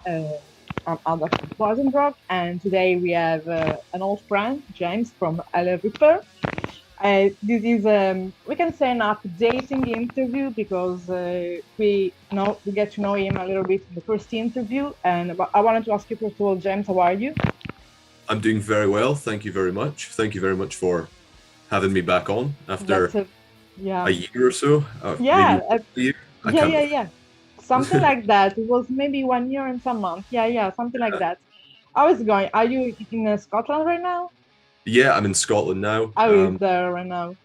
I'm Alba from Pleasant Rock, and today we have an old friend, James from Hellripper. This is, we can say, an updating interview because we get to know him a little bit in the first interview. And I wanted to ask you first of all, James, how are you? I'm doing very well. Thank you very much. Thank you very much for having me back on That's after a Yeah, a year or so, maybe yeah, a year. I yeah, can't. yeah, yeah. Something like that. It was maybe 1 year and some months. Yeah, yeah, something like that. How is it going? Are you in Scotland right now? Yeah, I'm in Scotland now. How is there right now?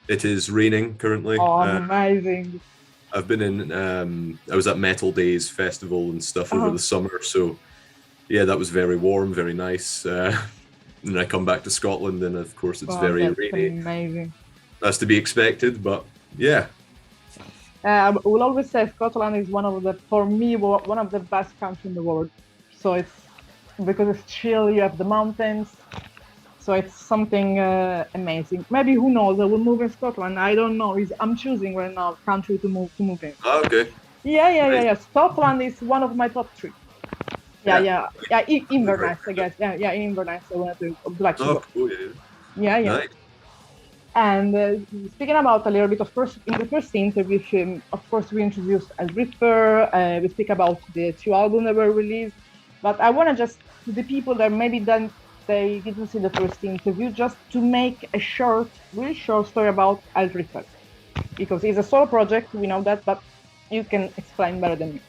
It is raining currently. Oh, amazing. I've been in. I was at Metal Days festival and stuff over Uh, the summer, so yeah, that was very warm, very nice. And I come back to Scotland, and of course it's wow, very that's rainy. amazing. That's to be expected, but yeah, I will always say Scotland is for me, one of the best countries in the world. So it's because it's chill, you have the mountains, so it's something amazing. Maybe who knows? I will move in Scotland. I don't know. I'm choosing right now country to move in. okay, Yeah, yeah, yeah, nice. yeah. Scotland is one of my top three. Yeah, Yeah, yeah, yeah. very Inverness, I guess. Yeah, yeah. In Inverness, I would like to oh, go. cool, yeah, Yeah, yeah. nice. And speaking about a little bit, of course, in the first interview, of course, we introduced a Ripper. We speak about the two albums that were released. But I want to just, to the people that maybe then they didn't see the first interview, just to make a short, really short story about Ripper. Because it's a solo project, we know that, but you can explain better than me.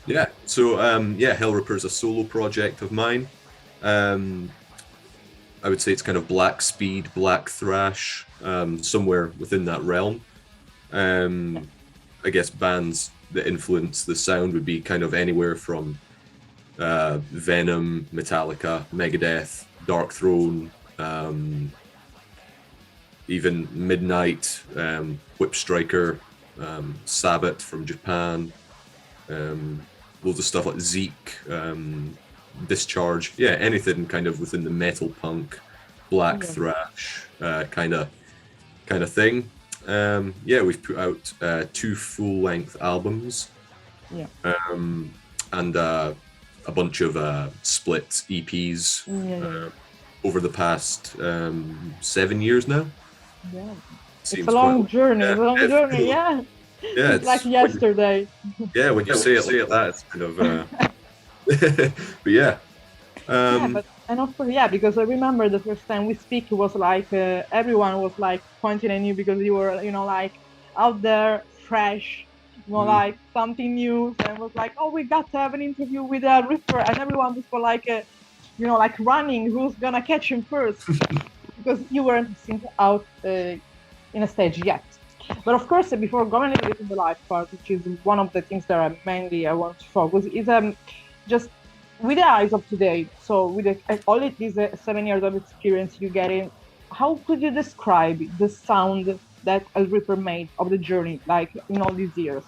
Yeah. So yeah, Hellripper is a solo project of mine. Um, I would say it's kind of black speed, black thrash, somewhere within that realm. Yeah. Um, I guess bands that influence the sound would be kind of anywhere from Venom, Metallica, Megadeth, Dark Throne, even Midnight, Whip Striker, Sabbath from Japan, um, loads of stuff like Zeke, Discharge. Yeah, anything kind of within the metal punk, black Yeah. thrash kind of thing. Yeah, we've put out two full length albums, Yeah. um, and a bunch of split EPs Yeah. Yeah. Yeah. over the past 7 years now. Yeah. It's a Seems quite long long. journey. Yeah, It's a long journey. Yeah. yeah. It's like It's yesterday. when you say it like that, it's kind of. But yeah, Yeah, um, but and of course, yeah, because I remember the first time we speak, it was like everyone was like pointing at you because you were, like out there, fresh, mm, like something new, and was like, oh, we got to have an interview with a Ripper, and everyone was for like, like running, who's gonna catch him first, because you weren't seen out in a stage yet. But of course, before going a little bit in the life part, which is one of the things that I want to focus, is just with the eyes of today. So with all these 7 years of experience you get in, how could you describe the sound that El Ripper made of the journey, like in all these years?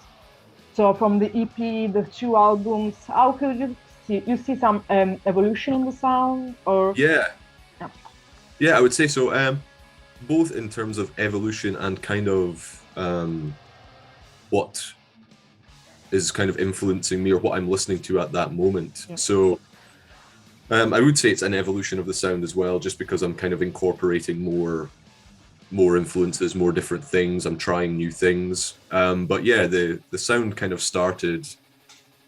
So from the EP, the two albums, how could you see some evolution in the sound, or yeah, yeah, yeah. I would say so. Both in terms of evolution and kind of what is kind of influencing me or what I'm listening to at that moment. yeah, So I would say it's an evolution of the sound as well, just because I'm kind of incorporating more influences, more different things. I'm trying new things. But yeah, the sound kind of started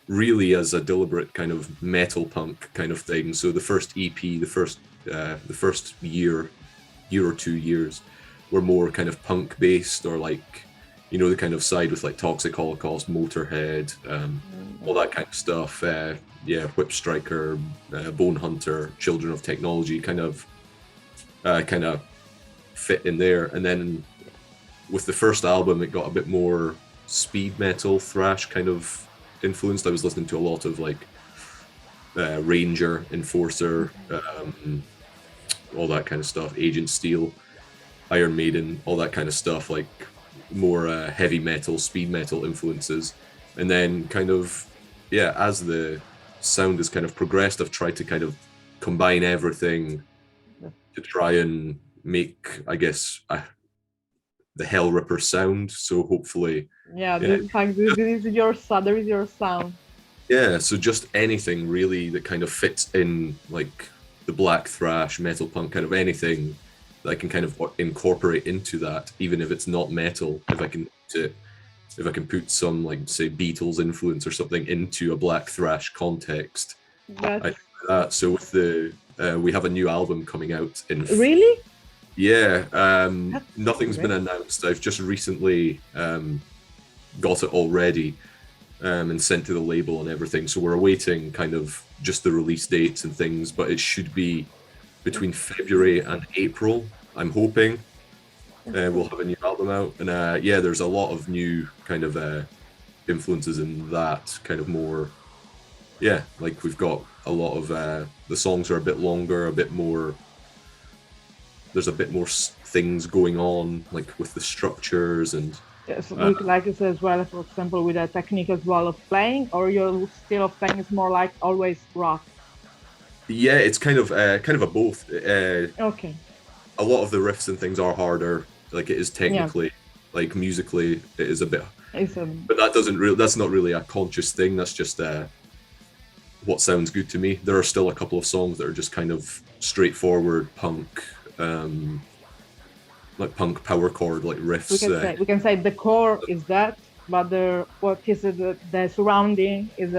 really as a deliberate kind of metal punk kind of thing. So the first EP, the first year or 2 years were more kind of punk based, or like the kind of side with like Toxic Holocaust, Motorhead, all that kind of stuff. Yeah, Whip Striker, Bone Hunter, Children of Technology, kind of fit in there. And then with the first album, it got a bit more speed metal, thrash kind of influenced. I was listening to a lot of like Ranger, Enforcer, all that kind of stuff, Agent Steel, Iron Maiden, all that kind of stuff, like more heavy metal, speed metal influences. And then kind of, yeah, as the sound has kind of progressed, I've tried to kind of combine everything to try and make, I guess, the Hellripper sound. So hopefully, yeah. yeah, This is your sound. There is your sound. Yeah, so just anything really that kind of fits in like the black thrash, metal punk, kind of anything that I can kind of incorporate into that, even if it's not metal. If I can put some like say Beatles influence or something into a black thrash context, I That's do that. So with the we have a new album coming out in really yeah, that's nothing's been great. announced. I've just recently got it already and sent to the label and everything. So we're awaiting kind of just the release dates and things, but it should be between February and April. I'm hoping we'll have a new album out, and yeah, there's a lot of new kind of influences in that kind of more. Yeah, like we've got a lot of the songs are a bit longer, a bit more. There's a bit more things going on, like with the structures and Yes, uh, with like you said as well, for example, with a technique as well of playing, or your style of playing is more like always rock. yeah, it's kind of a both. Okay, A lot of the riffs and things are harder. Like it is yeah, technically, like musically, it is a bit. it's But that doesn't really. That's not really a conscious thing. That's just what sounds good to me. There are still a couple of songs that are just kind of straightforward punk, um, like punk power chord, like riffs. we can say the core is that, but the what is it, the surrounding is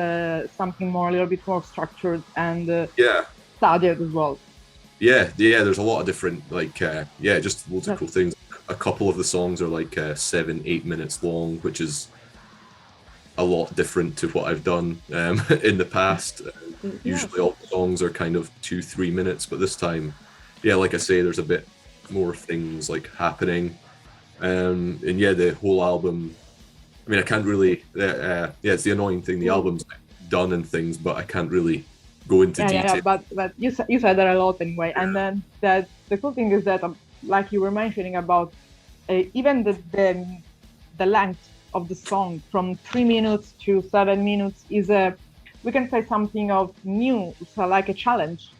something more a little bit more structured and Yeah, studied as well. yeah. There's a lot of different like yeah, just loads of That, cool things. A couple of the songs are like 7, 8 minutes long, which is a lot different to what I've done in the past. yes, Usually all the songs are kind of 2, 3 minutes, but this time, yeah, like I say, there's a bit more things like happening. And yeah, the whole album. I mean, I can't really. Yeah, it's the annoying thing. The album's done and things, but I can't really go into yeah. detail. But you said that a lot anyway, and then that the cool thing is that like you were mentioning about even the length of the song from 3 minutes to 7 minutes is a we can say something of new, so like a challenge.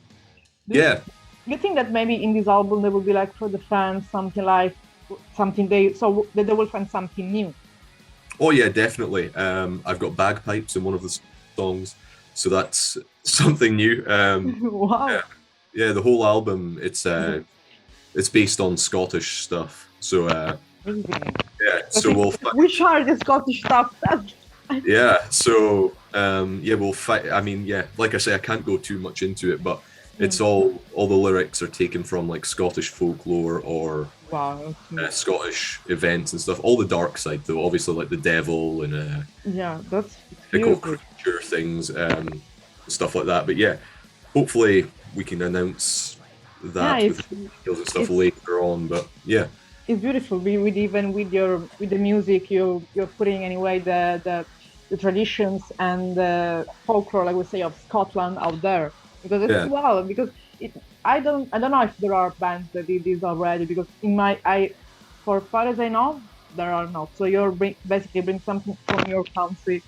Do Yeah. you think that maybe in this album there will be like for the fans something like something they so that they will find something new? Oh yeah, definitely. I've got bagpipes in one of the songs, so that's something new. Yeah, Wow. yeah. The whole album, it's based on Scottish stuff. So Amazing. yeah, I so think we'll which are the Scottish stuff? yeah, so yeah, we'll fight. I mean, yeah, like I say, I can't go too much into it, but Yeah. it's all the lyrics are taken from like Scottish folklore or Wow. Scottish events and stuff. All the dark side, though, obviously, like the devil and Yeah, that's pickle beautiful. creature things, stuff like that. But yeah, hopefully we can announce Yeah, that with details and stuff it's later on. But yeah, it's beautiful. With even with your with the music, you're putting anyway the traditions and the folklore, like we say, of Scotland out there because it's yeah, well because it. I don't know if there are bands that did this already because in my I for far as I know there are not. So basically bring something from your country,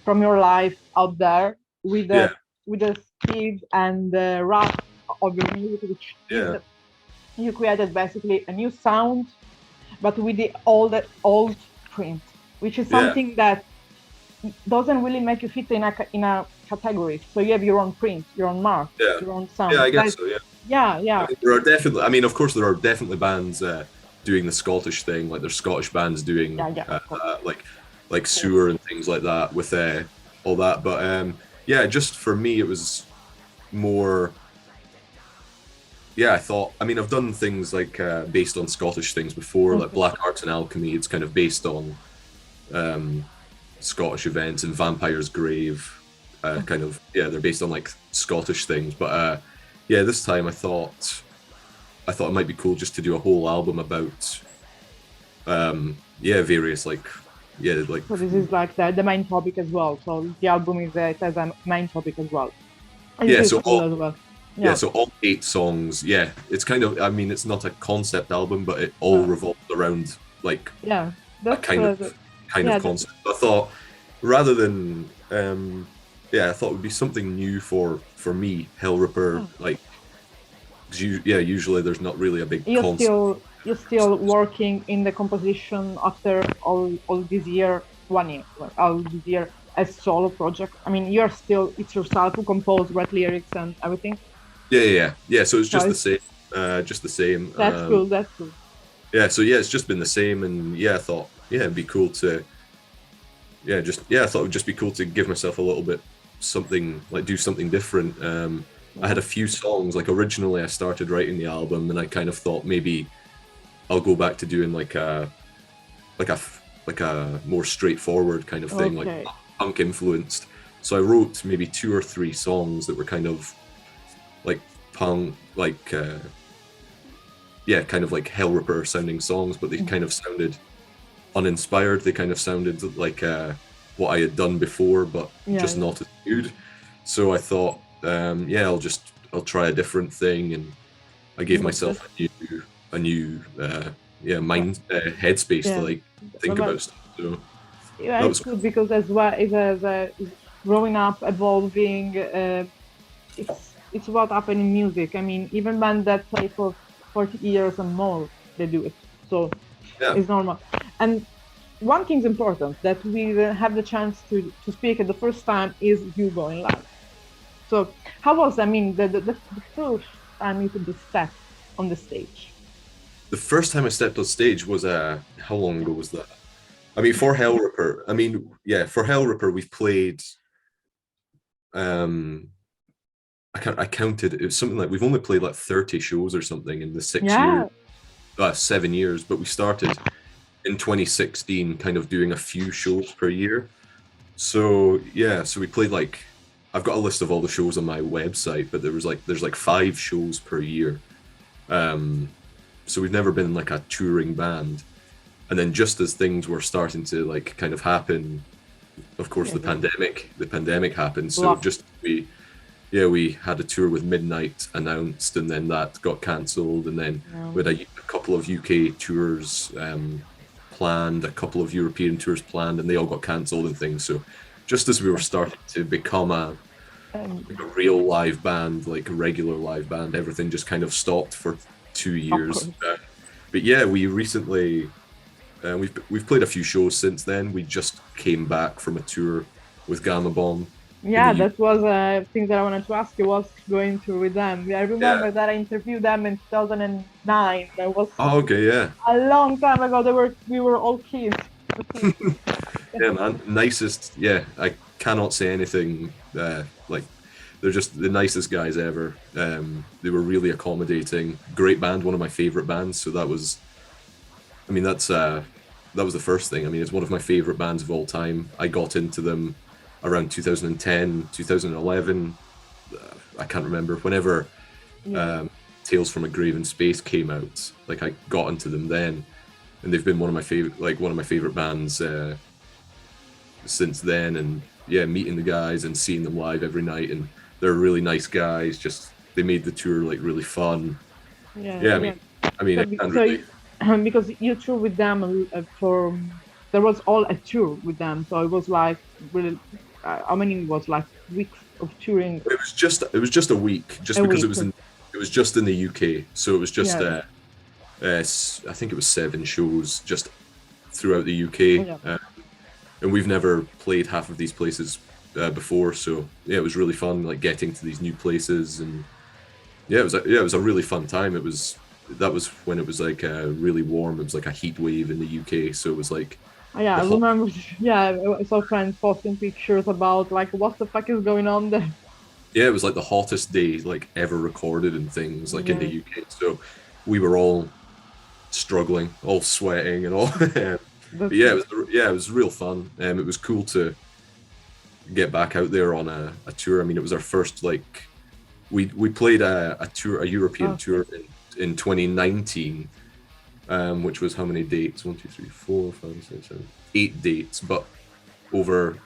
from your life out there yeah, with the speed and the rap of your music, which is yeah, you created basically a new sound but with the old print, which is yeah, something that doesn't really make you fit in a category. So you have your own print, your own mark, yeah, your own yeah. sound. I guess so. Yeah. Yeah, I yeah, mean, there are definitely. I mean, of course, there are definitely bands doing the Scottish thing. Like there's Scottish bands doing yeah. Of course, like of course. Sewer and things like that with all that. But yeah, just for me, it was more. Yeah, I thought. I mean, I've done things like based on Scottish things before, like Okay. Black Arts and Alchemy. It's kind of based on um, Scottish events and Vampire's Grave. Kind of yeah, they're based on like Scottish things. But yeah, this time I thought it might be cool just to do a whole album about yeah, various like yeah, like So this is like the main topic as well. So the album is it has a main topic as well. And this yeah, is so cool all as well. yeah, Yeah, so all 8 songs, yeah, it's kind of I mean it's not a concept album, but it all uh, revolves around like yeah. a That's kind of yeah. concept. I thought rather than yeah, I thought it would be something new for me, Hellripper, Yeah. like 'cause yeah, usually there's not really a big concept. You're still working in the composition after all this year, 1 year, well, all this year a solo project? I mean, you're still, it's yourself who compose, write lyrics and everything. Yeah. So it's So just the same. Just the same. that's cool. That's cool. Yeah. So yeah, it's just been the same, and yeah, I thought yeah, it'd be cool to I thought it would just be cool to give myself a little bit something like do something different. I had a few songs like originally I started writing the album, and I kind of thought maybe I'll go back to doing like a like a more straightforward kind of thing, like Okay. punk influenced. So I wrote maybe 2 or 3 songs that were kind of like punk, like yeah, kind of like Hellripper sounding songs, but they kind of sounded uninspired. They kind of sounded like what I had done before, but Yeah, just yeah. not as good. So I thought, yeah, I'll try a different thing, and I gave No, myself a new yeah mind headspace to yeah. like think But about stuff. So yeah, that it's was good because as well is growing up, evolving. It's what happened in music. I mean, even bands that play for 40 years and more, they do it. So yeah. it's normal. And one thing's important that we will have the chance to speak at the first time is you going live. So how was, I mean, the first time you took the step on the stage? The first time I stepped on stage was how long Yeah. ago was that? I mean, for Hellripper, I mean, yeah, for Hellripper, we've played. Um, I counted. It was something like we've only played like 30 shows or something in the 6 years, Yeah. 7 years. But we started in 2016, kind of doing a few shows per year. So yeah, so we played like I've got a list of all the shows on my website, but there's like 5 shows per year. Um, so we've never been like a touring band. And then just as things were starting to like kind of happen, of course Yeah, the pandemic happened. So lost. just we had a tour with Midnight announced, and then that got cancelled, and then we had a couple of UK tours planned, a couple of European tours planned, and they all got cancelled and things. So just as we were starting to become Um, like a real live band, like a regular live band, everything just kind of stopped for two of years. course. But yeah, we recently we've played a few shows since then. We just came back from a tour with Gamma Bomb in the Yeah, UK. that was a thing that I wanted to ask you. Was going through with them? I Yeah. remember that I interviewed them in 2009. That was Oh, okay, yeah. a long time ago. We were all kids. Yeah, man. Nicest. Yeah, I cannot say anything. Like, they're just the nicest guys ever. They were really accommodating. Great band, one of my favorite bands. So that was, I mean, that was the first thing. I mean, it's one of my favorite bands of all time. I got into them around 2010, 2011. I can't remember. Whenever Yeah, Tales from a Grave in Space came out, like I got into them then, and they've been one of my favorite bands since then. And yeah, meeting the guys and seeing them live every night, and they're really nice guys. Just they made the tour like really fun. yeah, Yeah, yeah. I mean, So, I can't so really. because you toured with them for there was all a tour with them. So it was like really, how many was like weeks of touring It was just a week, just a because week? it was just in the UK, so it was just Yeah, I think it was 7 shows just throughout the UK, yeah. and we've never played half of these places before. So yeah, it was really fun, like getting to these new places, and yeah, it was a really fun time. That was when it was like really warm. It was like a heat wave in the UK, so it was like Yeah, the I hot. remember. Yeah, I saw friends posting pictures about like what the fuck is going on there. Yeah, it was like the hottest day like ever recorded and things like in the Yeah, UK. So we were all struggling, all sweating and all. But that's yeah, it. it was real fun. It was cool to get back out there on a tour. I mean, it was our first like we played a tour, a European Okay. tour in 2019, which was how many dates? 1, 2, 3, 4, 5, 6, 7, 8 dates, but over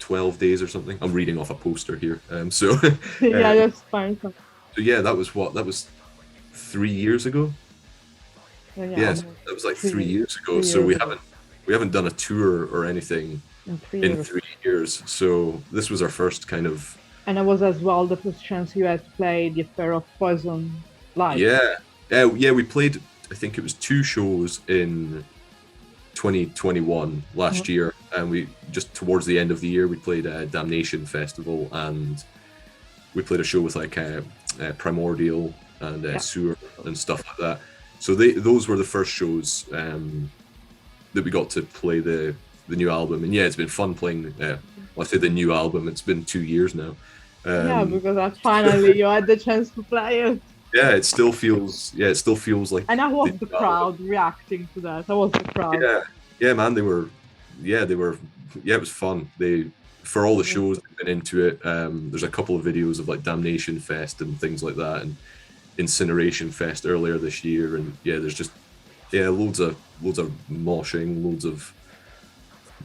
12 days or something. I'm reading off a poster here. Yeah, Um, that's fine. So, so yeah, that was 3 years ago. yeah, Yes, almost that was like three three years ago. three So years ago. we haven't done a tour or anything In three in years. 3 years. So this was our first kind of And it was as well the first chance you had to play the Affair of Poison live. yeah. Yeah, we played I think it was 2 shows in 2021 last year, and we just towards the end of the year we played a Damnation Festival, and we played a show with like Primordial and Sewer and stuff like that. So those were the first shows that we got to play the new album, and yeah, it's been fun playing. I say the new album. It's been 2 years now. Yeah, because finally you had the chance to play it. Yeah, it still feels like. And how was the crowd reacting to that? How was the crowd? Yeah, man, they were. It was fun. For all the shows they've been into it. There's a couple of videos of like Damnation Fest and things like that, and Incineration Fest earlier this year, and there's just loads of moshing, loads of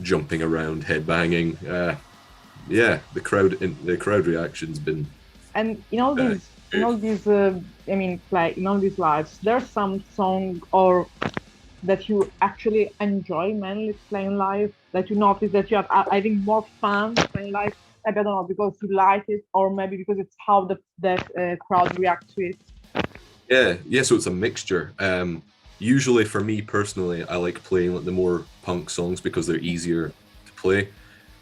jumping around, headbanging. The crowd reaction's been. And in all these lives, there's some song or that you actually enjoy mainly playing live, that you notice that you have having more fun playing live. I don't know, because you like it, or maybe because it's how that crowd reacts to it. Yeah. So it's a mixture. Usually, for me personally, I like playing like the more punk songs because they're easier to play.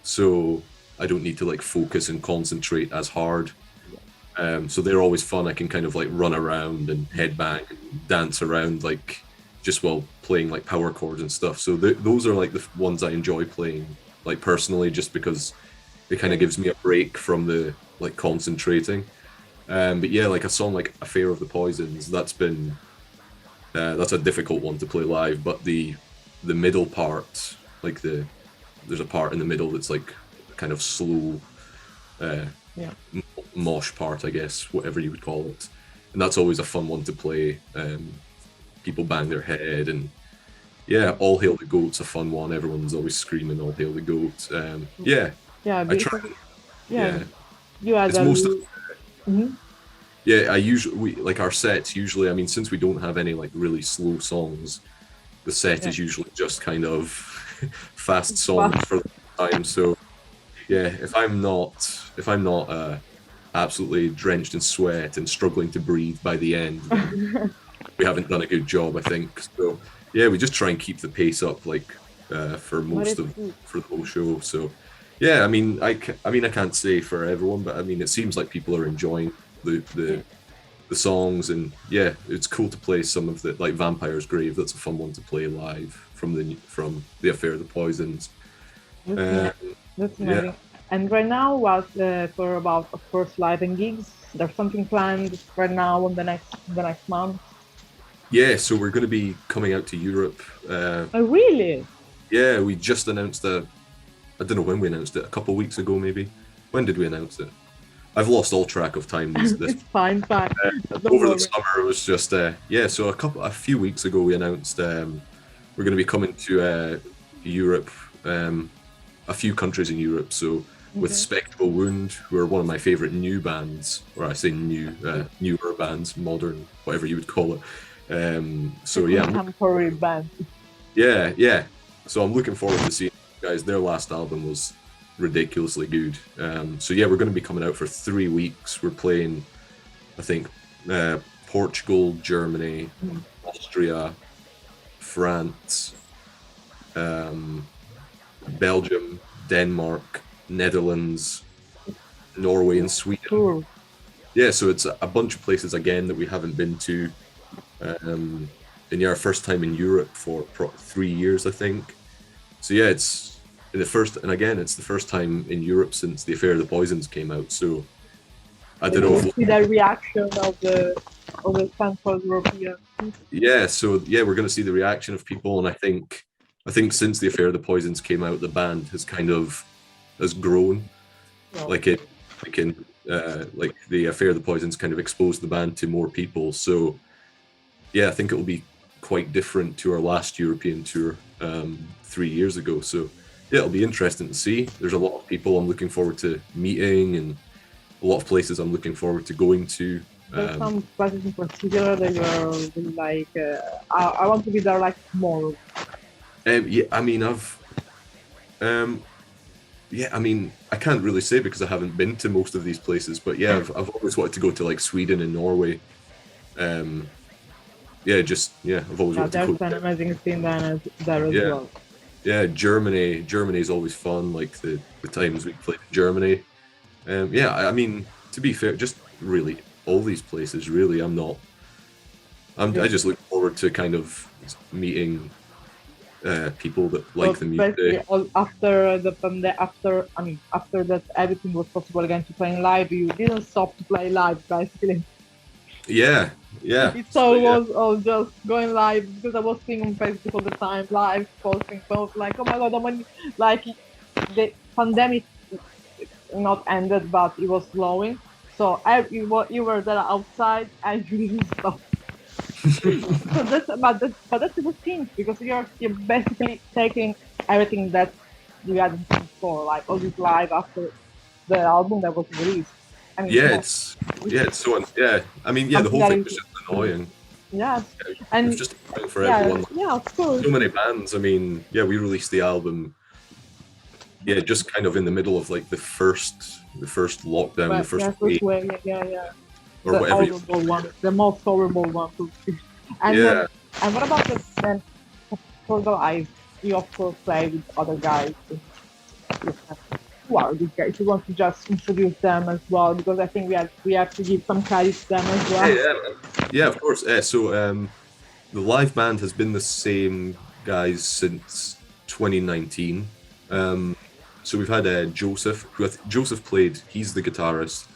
So I don't need to like focus and concentrate as hard. So they're always fun. I can kind of like run around and headbang and dance around like just while playing like power chords and stuff. So those are like the ones I enjoy playing like personally, just because it kind of gives me a break from the like concentrating. But yeah, like a song like Affair of the Poisons, that's a difficult one to play live. But the middle part, like there's a part in the middle that's like kind of slow mosh part, I guess, whatever you would call it, and that's always a fun one to play. People bang their head, and All Hail the Goat's a fun one. Everyone's always screaming All Hail the Goat. I try. You had I usually like our sets usually, I mean, since we don't have any like really slow songs, the set is usually just kind of fast songs for the time. So if I'm not absolutely drenched in sweat and struggling to breathe by the end, then we haven't done a good job, I think. So we just try and keep the pace up like for the whole show. So I mean I can't say for everyone, but I mean it seems like people are enjoying the songs, and it's cool to play some of the like Vampire's Grave. That's a fun one to play live from the Affair of the Poisons. That's amazing. And right now, for about, of course, live and gigs, there's something planned right now on the next month. Yeah, so we're going to be coming out to Europe. Oh, really? Yeah, we just announced I don't know when we announced it, a couple of weeks ago maybe. When did we announce it? I've lost all track of time. It's fine. Over the summer, it was just so a few weeks ago we announced we're going to be coming to Europe, a few countries in Europe. So with Spectral Wound, who are one of my favorite new bands, or I say newer bands, modern, whatever you would call it. Contemporary band. Yeah. So I'm looking forward to seeing you guys. Their last album was ridiculously good. We're going to be coming out for 3 weeks. We're playing, I think, Portugal, Germany, Austria, France, Belgium, Denmark, Netherlands, Norway, and Sweden. Cool. Yeah, so it's a bunch of places again that we haven't been to. And our first time in Europe for 3 years, I think. So it's the first time in Europe since The Affair of the Poisons came out. So I don't know. See the reaction of the Central European. Yeah, so we're going to see the reaction of people, and I think since The Affair of the Poisons came out, the band has grown. Oh. Like The Affair of the Poisons kind of exposed the band to more people. So I think it will be quite different to our last European tour 3 years ago. So it'll be interesting to see. There's a lot of people I'm looking forward to meeting, and a lot of places I'm looking forward to going to. There's some places in particular that you're really like, I want to be there like tomorrow. I can't really say because I haven't been to most of these places, but I've always wanted to go to like Sweden and Norway. I've always wanted to go. There's an amazing scene there as well. yeah, Germany is always fun. Like the times we played in Germany. Yeah, I mean, to be fair, just really all these places. Really, I Yeah. just look forward to kind of meeting people that So like the basically, music. all after the pandemic, after I mean, after that, everything was possible again to play in live. You didn't stop to play live, basically. Yeah, yeah. It's So all yeah, was all just going live because I was seeing on Facebook all the time, live posting posts like, oh my god, I'm like the pandemic not ended, but it was slowing. So you were there outside, and you didn't stop. So but that's a good thing because you're basically taking everything that you had before, like all this live after the album that was released. I mean, yeah. come on, It's so yeah. I mean, yeah. The something whole that thing is was just annoying. yeah, It was and just annoying for yeah, everyone. yeah, of course. So many bands. I mean, yeah, we released the album. Yeah, just kind of in the middle of like the first lockdown, the But first yeah, wave, first way, yeah. or The whatever. horrible one, the most horrible one to see. And Yeah, and what about then for the live? You of course play with other guys. Who are these guys? You want to just introduce them as well because I think we have to give some credit to them as yeah, well. yeah, yeah. Of course. So the live band has been the same guys since 2019. Um, so we've had Joseph, Joseph played. He's the guitarist.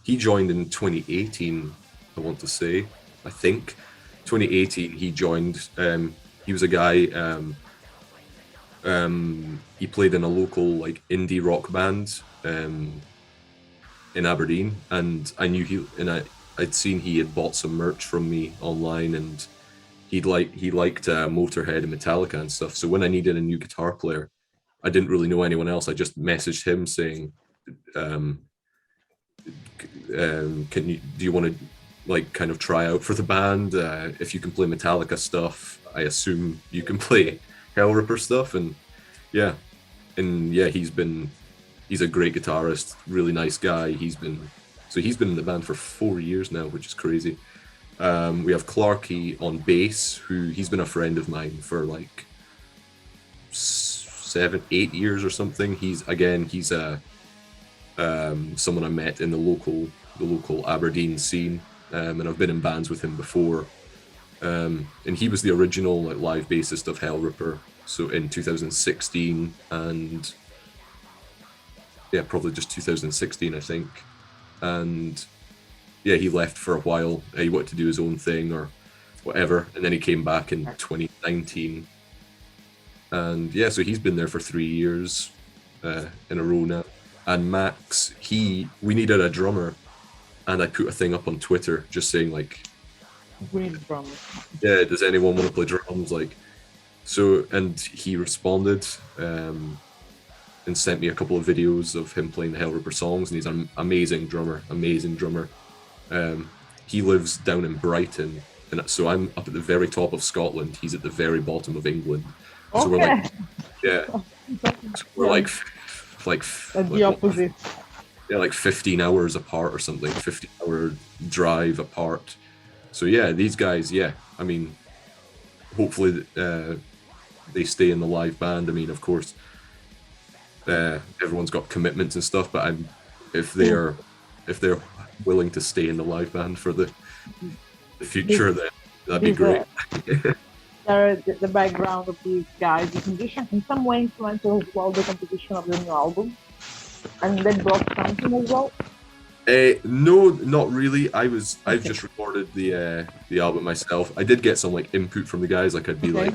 He joined in 2018. I want to say, I think 2018 he joined. He was a guy. He played in a local like indie rock band in Aberdeen, and I knew I'd seen he had bought some merch from me online, and he liked Motorhead and Metallica and stuff. So when I needed a new guitar player, I didn't really know anyone else. I just messaged him saying, um, "Can you do you want to like kind of try out for the band? If you can play Metallica stuff, I assume you can play Hellripper stuff." And yeah, he's a great guitarist, really nice guy. He's been in the band for 4 years now, which is crazy. We have Clarky on bass, who he's been a friend of mine for like 7, 8 years or something. He's someone I met in the local Aberdeen scene, and I've been in bands with him before. And he was the original like live bassist of Hellripper, so in 2016, and yeah, probably just 2016, I think. And yeah, he left for a while. He wanted to do his own thing or whatever, and then he came back in 2019. And yeah, so he's been there for 3 years in a row now. And Max, we needed a drummer, and I put a thing up on Twitter just saying like, We need drums. yeah, does anyone want to play drums? Like, so, and he responded and sent me a couple of videos of him playing the Hellripper songs, and he's an amazing drummer, amazing drummer. He lives down in Brighton, and so I'm up at the very top of Scotland. He's at the very bottom of England. So we're like, Okay. yeah, so we're like, At like the what, opposite. yeah, like 15 hours apart or something, 15-hour drive apart. So yeah, these guys, yeah, I mean, hopefully they stay in the live band. I mean, of course, everyone's got commitments and stuff, but if they're if they're willing to stay in the live band for the future, then that'd be These great. the background of these guys, the musicians in some way influential as well the composition of the new album. And they brought something as well. No, not really. I've Okay. just recorded the album myself. I did get some like input from the guys. Like I'd be Okay. like,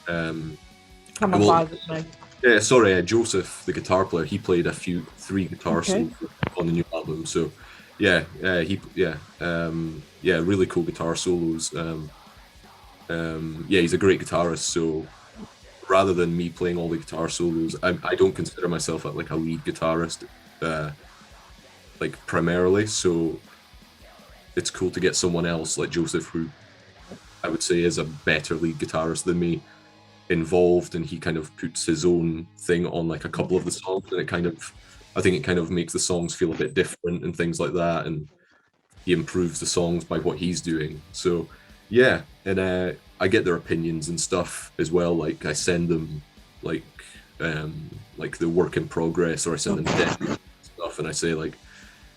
Some well, advice, maybe. yeah, sorry, Joseph, the guitar player, he played three guitar Okay. solos on the new album. So yeah, yeah, really cool guitar solos. Yeah, he's a great guitarist. So rather than me playing all the guitar solos, I don't consider myself like a lead guitarist, like primarily. So it's cool to get someone else like Joseph, who I would say is a better lead guitarist than me, involved, and he kind of puts his own thing on like a couple of the songs, and I think it kind of makes the songs feel a bit different and things like that, and he improves the songs by what he's doing. So yeah, and I get their opinions and stuff as well. Like I send them like like the work in progress, or I send them demos and stuff, and I say like,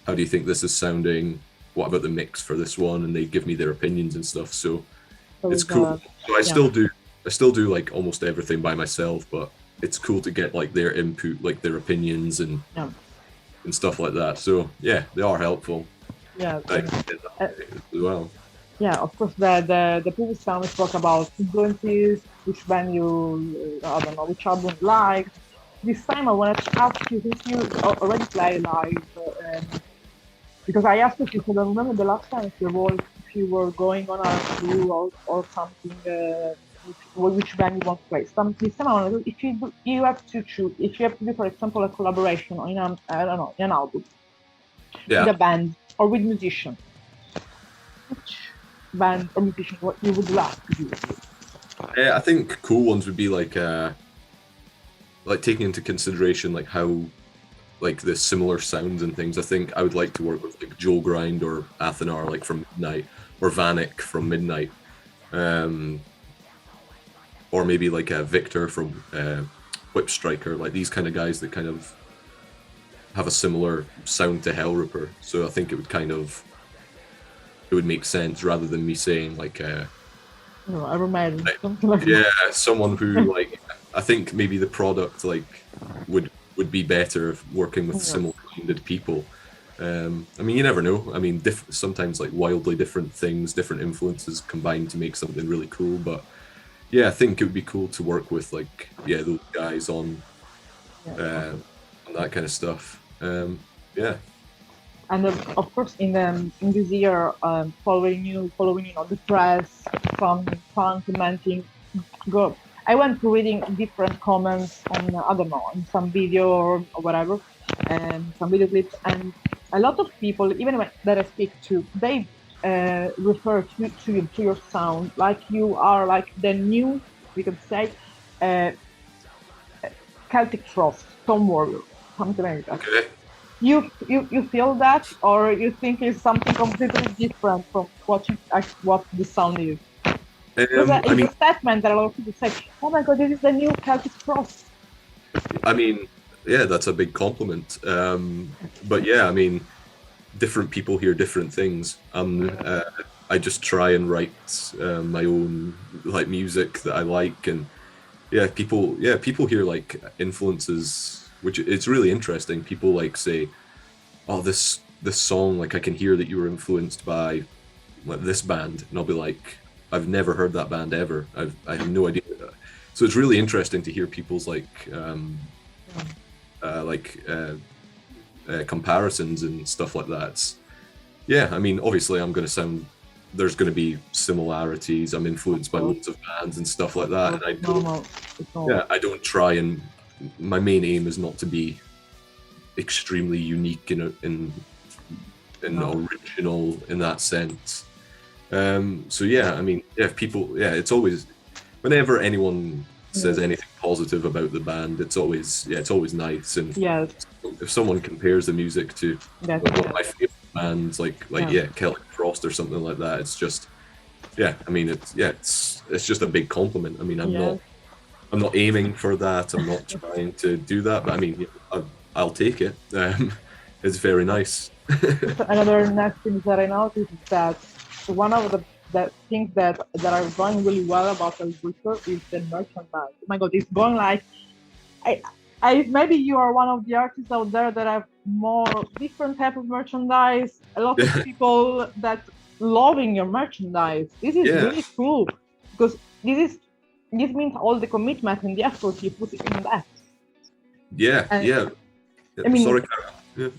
how do you think this is sounding? What about the mix for this one? And they give me their opinions and stuff. So So it's it's, cool. So yeah, I still do like almost everything by myself, but it's cool to get like their input, like their opinions yeah, and stuff like that. So yeah, they are helpful. yeah. I get Uh, that as well. yeah, of course, the previous time we spoke about influences, which band you, I don't know, which album you like. This time I wanted to ask you if you already play live, because I asked if you could remember the last time if you were going on a tour or something, which band you want to play. This time I want to do, if you have to choose, if you have to do, for example, a collaboration in I don't know, in an album with Yeah. a band or with musician, which band or musician what you would love to do? I think cool ones would be like taking into consideration like how like the similar sounds and things. I think I would like to work with like Joel Grind or Athanar like from Midnight, or Vanek from Midnight, um, or maybe like Victor from Whip Striker, like these kind of guys that kind of have a similar sound to Hellripper. So I think it would make sense rather than me saying like No, Iron Maiden, like, something like yeah, someone who like I think maybe the product like would be better if working with that. similar-minded people. I mean, you never know. I mean, sometimes like wildly different things, different influences combine to make something really cool. But yeah, I think it would be cool to work with like those guys Yeah. on that kind of stuff. Yeah, And of course, in this year, following the press, some commenting, go. I went to reading different comments on I don't know, on some video or whatever, and some video clips, and a lot of people, even that I speak to, they refer to your sound like you are like the new, we could say, uh, Celtic Frost, Stone Warrior, something like that. okay. You feel that, or you think it's something completely different from what the sound is? Because I it's mean, a statement that a lot of people say, "Oh my God, this is the new Celtic Frost." I mean, yeah, that's a big compliment. But yeah, I mean, different people hear different things. I just try and write my own like music that I like, and people hear like influences, which it's really interesting. People like say, "Oh, this song, like I can hear that you were influenced by like this band," and I'll be like, "I've never heard that band ever. I have no idea." So it's really interesting to hear people's like comparisons and stuff like that. Yeah, I mean, obviously, there's going to be similarities. I'm influenced by loads of bands and stuff like that, and Normal. It's normal. I don't try and. My main aim is not to be extremely unique No. original in that sense. So yeah, I mean, it's always whenever anyone says Yes. anything positive about the band, it's always nice. And Yes. if someone compares the music to That's one of my favorite bands, Celtic Frost or something like that, it's just I mean, it's just a big compliment. I mean, yes. I'm not aiming for that. I'm not trying to do that, but I mean, I'll take it. It's very nice. Another nice thing that I noticed is that one of the things that are going really well about Hellripper is the merchandise. Oh my God, it's going like I, maybe you are one of the artists out there that have more different type of merchandise. A lot of Yeah, people that loving your merchandise. This is yeah, really cool because this means all the commitment and the effort you put in that. yeah, And yeah. I mean, Sorry, Karen. Yeah.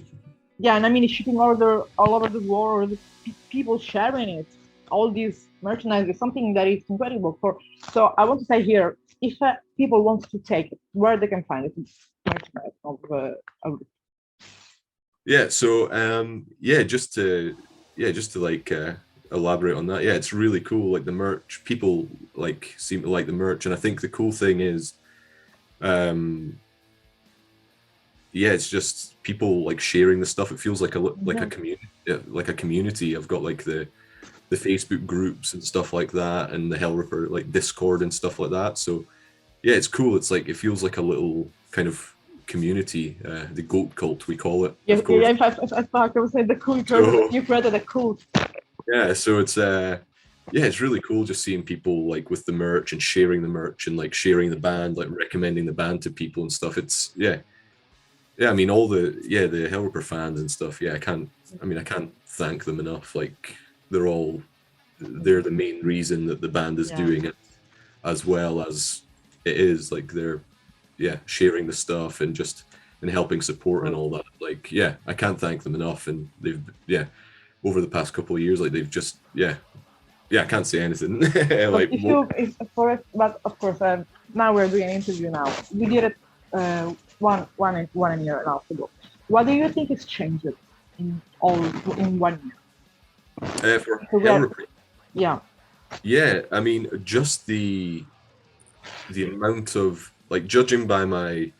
yeah, and I mean, shipping order all over the world, people sharing it, all these merchandise is something that is incredible. So I want to say here, if people want to take it, where they can find it, merchandise of Yeah, so just to like elaborate on that. Yeah, it's really cool. Like the merch, people like seem to like the merch, and I think the cool thing is, um, it's just people like sharing the stuff. It feels like a yeah, community, like a community. I've got like the Facebook groups and stuff like that, and the Hellripper like Discord and stuff like that. So yeah, it's cool. It's like it feels like a little kind of community, the goat cult we call it, Yeah, of yeah, course. I thought I was saying the cult. So You created a cult. yeah, so it's yeah, it's really cool just seeing people like with the merch and sharing the merch and like sharing the band, like recommending the band to people and stuff. It's yeah. I mean, all the Hellripper fans and stuff. Yeah, I can't thank them enough. Like they're the main reason that the band is Yeah. doing it, as well as it is like they're sharing the stuff and just and helping support and all that. Like yeah, I can't thank them enough. And they've over the past couple of years, like they've just I can't say anything But like if more. you, if, for it, but of course, now we're doing an interview now. We did it one year and a half ago. What do you think is changed in all in 1 year? For So we are, Hellripper, yeah, yeah, I mean, just the amount of like judging by my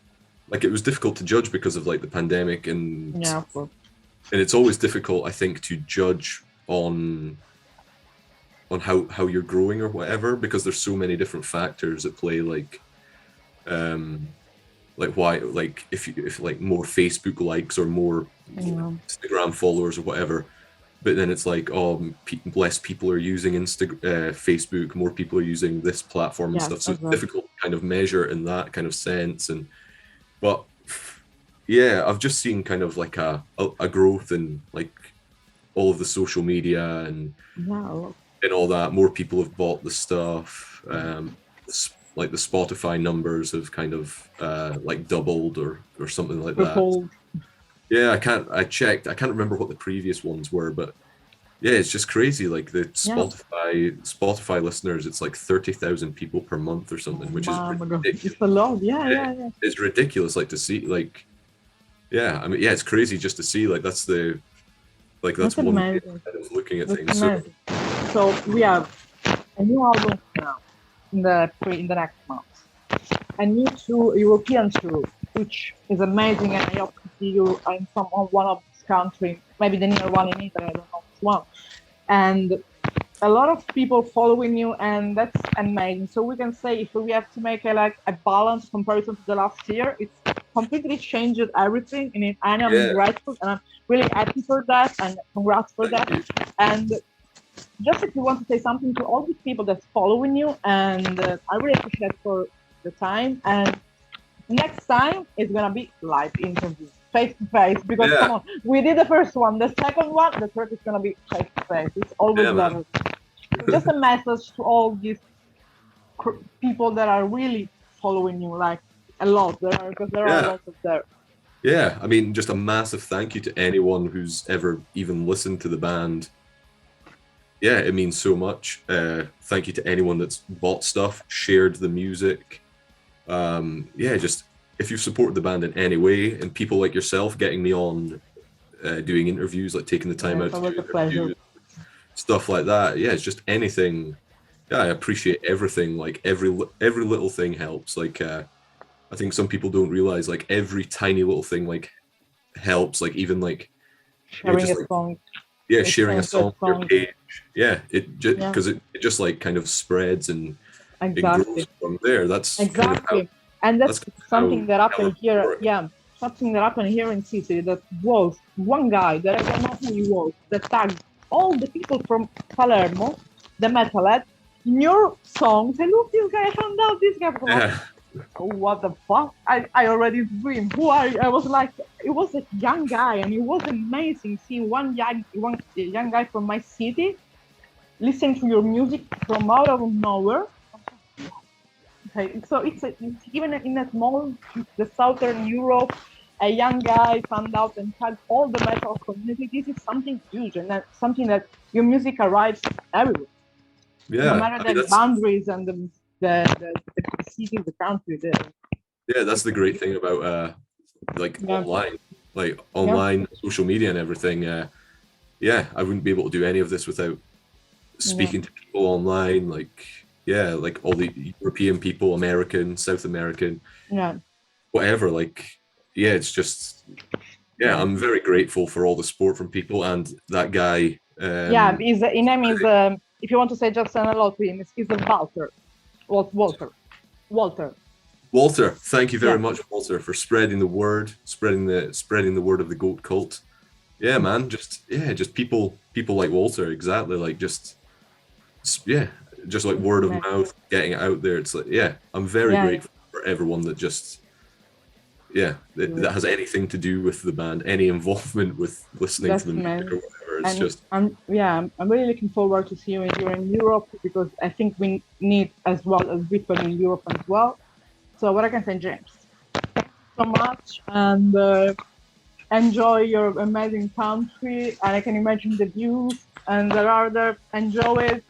like it was difficult to judge because of like the pandemic yeah, of course. and it's always difficult I think to judge on how you're growing or whatever because there's so many different factors at play um why like if like more Facebook likes or more Yeah. Instagram followers or whatever, but then it's like less people are using Facebook, more people are using this platform and Yes, stuff, so it's exactly. difficult to kind of measure in that kind of sense. And but yeah, I've just seen kind of like a growth in like all of the social media Yeah, and all that. More people have bought the stuff. Like the Spotify numbers have kind of like doubled or something like that. triple. Yeah, I checked. I can't remember what the previous ones were, but yeah, it's just crazy. Like the Yeah. Spotify listeners, it's like 30,000 people per month or something, which is My God, it's ridiculous. a lot. Yeah, yeah, yeah. It's ridiculous. Like to see, like, yeah, I mean, yeah, it's crazy just to see. Like that's That's one way amazing. of kind of looking at That's things. So amazing. So we have a new album now in the next month. A new tour, European tour, which is amazing, and I hope to see you in some on one of these countries, maybe the near one in Italy, I don't know which one. And a lot of people following you, and that's amazing. So we can say if we have to make a balance comparison to the last year, it's completely changed everything, and I'm yeah, grateful, and I'm really happy for that, and congrats for thank that. you. And just if you want to say something to all these people that's following you, and I really appreciate for the time. And next time it's gonna be live interview, face to face. Because come Yeah, on, we did the first one, the second one, the third is gonna be face to face. It's always yeah, man. better. Just a message to all these people that are really following you, like a lot. Because there are a Yeah, lot of there. yeah. I mean, just a massive thank you to anyone who's ever even listened to the band. Yeah, it means so much. Thank you to anyone that's bought stuff, shared the music. Yeah, just if you've supported the band in any way, and people like yourself getting me on, doing interviews, like taking the time Yeah, out it's to do always a pleasure. interviews, stuff like that. Yeah, it's just anything. Yeah, I appreciate everything. Like every little thing helps. Like I think some people don't realize like every tiny little thing like helps. Like even like Sharing just a like song, sharing a listening to a song on your song. page. Yeah, it just Yeah, because it just like kind of spreads and it grows exactly. from there. That's kind of how Exactly. And that's that's kind of something that how happened here. work. Yeah, something that happened here in Sicily that was one guy that I don't know who he was that tagged all the people from Palermo, the metalhead, in your song. Say, look, this guy, I found out this guy. Yeah, Oh, what the fuck? I already dreamed. Who are you? I was like, it was a young guy, and it was amazing. See one young guy from my city listen to your music from out of nowhere. Okay, so it's even in a small, the southern Europe, a young guy found out and tagged all the metal community. This is something huge, and that's something that your music arrives everywhere, no yeah. matter I mean the boundaries and the city, the country. that's the great thing about like Yeah, yeah, online social media and everything. Yeah, I wouldn't be able to do any of this without yeah, speaking to people online. Like yeah, like all the European people, American, South American, yeah, whatever. Like yeah, it's just yeah. yeah. I'm very grateful for all the support from people and that guy. Yeah, his name is, if you want to say just an hello to him, is Walter. Walter. Walter. Walter, thank you very Yeah. much, Walter, for spreading the word, spreading the word of the goat cult. Yeah, man, just people like Walter, exactly, like yeah, just like word of Yeah. mouth, getting it out there. It's like, yeah, I'm very Yeah. grateful for everyone that just, yeah, that has anything to do with the band, any involvement with listening to That's the music or amazing. whatever. It's And just, I'm really looking forward to see you here in Europe, because I think we need as well as people in Europe as well. So what I can say, James, so much, and enjoy your amazing country, and I can imagine the views and the other. Enjoy it,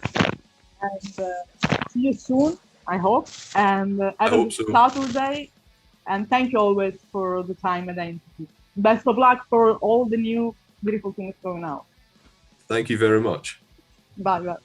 and see you soon, I hope, and I have a hope good so. Saturday, and thank you always for the time and the interview. Best of luck for all the new beautiful things going out. Thank you very much. Bye bye.